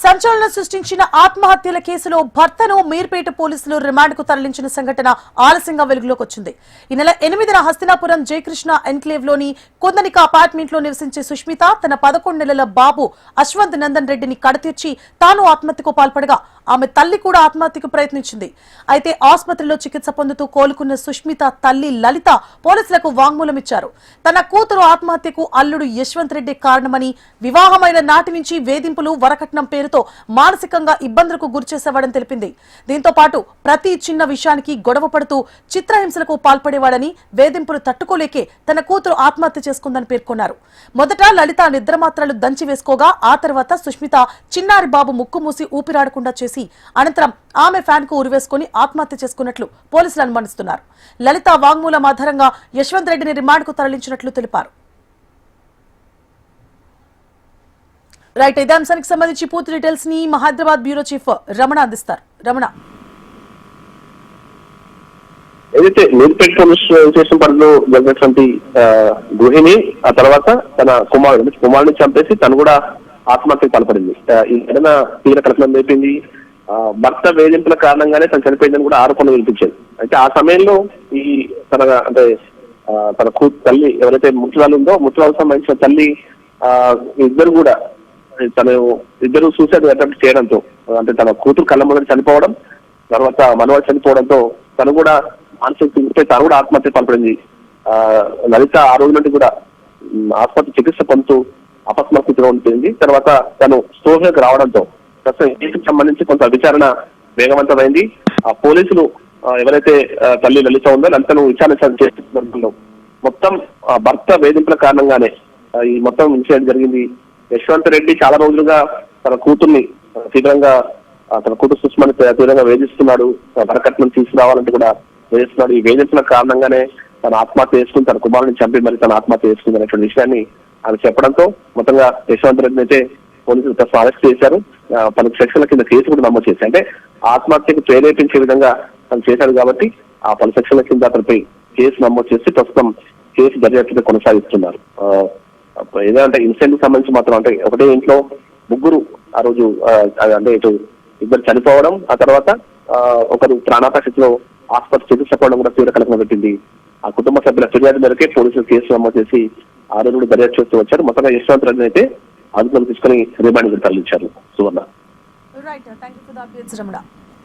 సంచలనం సృష్టించిన ఆత్మహత్యల కేసులో భర్తను మీర్పేట పోలీసులు రిమాండ్కు తరలించిన సంఘటన ఆలస్యంగా వెలుగులోకి వచ్చింది. ఈ నెల 8న హస్తినాపురం జయకృష్ణ ఎన్క్లేవ్లోని కొందనిక అపార్ట్మెంట్లో నివసించే సుష్మిత తన 11 నెలల బాబు అశ్వంత్ నందన్ రెడ్డిని కడతీర్చి తాను ఆత్మహత్యకు పాల్పడగా ఆమె తల్లి కూడా ఆత్మహత్యకు ప్రయత్నించింది. అయితే ఆసుపత్రిలో చికిత్స పొందుతూ కోలుకున్న సుష్మిత తల్లి లలిత పోలీసులకు వాంగ్మూలం ఇచ్చారు. తన కూతురు ఆత్మహత్యకు అల్లుడు యశ్వంత్ రెడ్డి కారణమని, వివాహమైన నాటి నుంచి వేధింపులు, వరకట్నం పేరుతో మానసికంగా ఇబ్బందులకు గురిచేసేవాడని తెలిపింది. దీంతో పాటు ప్రతి చిన్న విషయానికి గొడవ పడుతూ చిత్రహింసలకు పాల్పడేవాడని, వేధింపులు తట్టుకోలేకే తన కూతురు ఆత్మహత్య చేసుకుందని పేర్కొన్నారు. మొదట లలిత నిద్రమాత్రలు దంచి వేసుకోగా ఆ తర్వాత సుష్మిత చిన్నారి బాబు ముక్కు మూసి ఊపిరాడకుండా చేసి అనంతరం ఆమె ఫ్యాన్ కు ఉరివేసుకుని ఆత్మహత్య చేసుకున్నట్లు పోలీసులు అనుమానిస్తున్నారు. లలిత వాంగ్మూలం ఆధారంగా యశ్వంత్ రెడ్డిని రిమాండ్ కు తరలించినట్లు తెలిపారు. రైట్, ఇదే అంశానికి సంబంధించి పూర్తి డీటెయిల్స్ ని మా హైదరాబాద్ బ్యూరో చీఫ్ రమణ అందిస్తారు. రమణ, ఏదైతే మీర్పేట పోలీస్ స్టేషన్ పరిధిలో జరిగినటువంటి గృహిణి ఆ తర్వాత తన కుమారుడిని చంపేసి తను కూడా ఆత్మహత్యకు పాల్పడింది. ఈ ఘటన తీవ్ర కలకలం లేపింది. భర్త వేధింపుల కారణంగానే తను చనిపోయిందని కూడా ఆరోపణలు వినిపించాయి. అయితే ఆ సమయంలో ఈ తన తల్లి ఎవరైతే ముసలాలు ఉందో ముసలాలకు సంబంధించిన తల్లి ఇద్దరు కూడా ఇద్దరు సూసైడ్ అటెంప్ట్ చేయడంతో, అంటే తన కూతురు కళ్ళ ముందు చనిపోవడం, తర్వాత మనవాడు చనిపోవడంతో తను కూడా మానసిక తను కూడా ఆత్మహత్య పాల్పడింది. లలిత ఆ రోజు నుండి కూడా ఆసుపత్రి చికిత్స పొందుతూ అపస్మారస్థితిలో ఉంటుంది. తర్వాత తను స్టోర్లోకి రావడంతో ప్రస్తుతం కేసుకు సంబంధించి కొంత విచారణ వేగవంతమైంది. ఆ పోలీసులు ఎవరైతే తల్లి లలిత ఉందో లలితను విచారణ చేస్తున్న మొత్తం భర్త వేధింపుల కారణంగానే ఈ మొత్తం ఇన్సిడెంట్ జరిగింది. యశ్వంత్ రెడ్డి చాలా రోజులుగా తన కూతుర్ని తీవ్రంగా తన కూతురు సుష్మని తీవ్రంగా వేధిస్తున్నాడు. వరకట్నం తీసుకురావాలంటే కూడా వేధిస్తున్నాడు. ఈ వేధింపుల కారణంగానే తన ఆత్మహత్య చేసుకుని తన కుమారుని చంపి మరి తన ఆత్మహత్య చేసుకుంది అనేటువంటి విషయాన్ని ఆమె చెప్పడంతో మొత్తంగా యశ్వంత్ రెడ్డిని అయితే పోలీసులు ప్రస్తుతం అరెస్ట్ చేశారు. పలు సెక్షన్ల కింద కేసు కూడా నమోదు చేశారు. అంటే ఆత్మహత్యకు ప్రేరేపించే విధంగా తను చేశాడు కాబట్టి ఆ పలు సెక్షన్ల కింద అతనిపై కేసు నమోదు చేసి ప్రస్తుతం కేసు దర్యాప్తుగా కొనసాగిస్తున్నారు. ఏదంటే ఇన్సిడెంట్ సంబంధించి మాత్రం అంటే ఒకటే ఇంట్లో ముగ్గురు ఆ రోజు అంటే ఇటు ఇద్దరు చనిపోవడం, ఆ తర్వాత ఒకరు ప్రాణాపాయ స్థితిలో ఆసుపత్రి చికిత్స పోవడం కూడా తీవ్ర కలకలం పెట్టింది. ఆ కుటుంబ సభ్యుల ఫిర్యాదు మేరకే పోలీసులు కేసు నమోదు చేసి ఆ రోజు కూడా దర్యాప్తు చేస్తూ వచ్చారు. మొత్తంగా యశ్వంత్ రెడ్డిని అయితే అదుపులోకి తీసుకుని రిమాండ్ తరలించారు. సువర్ణ.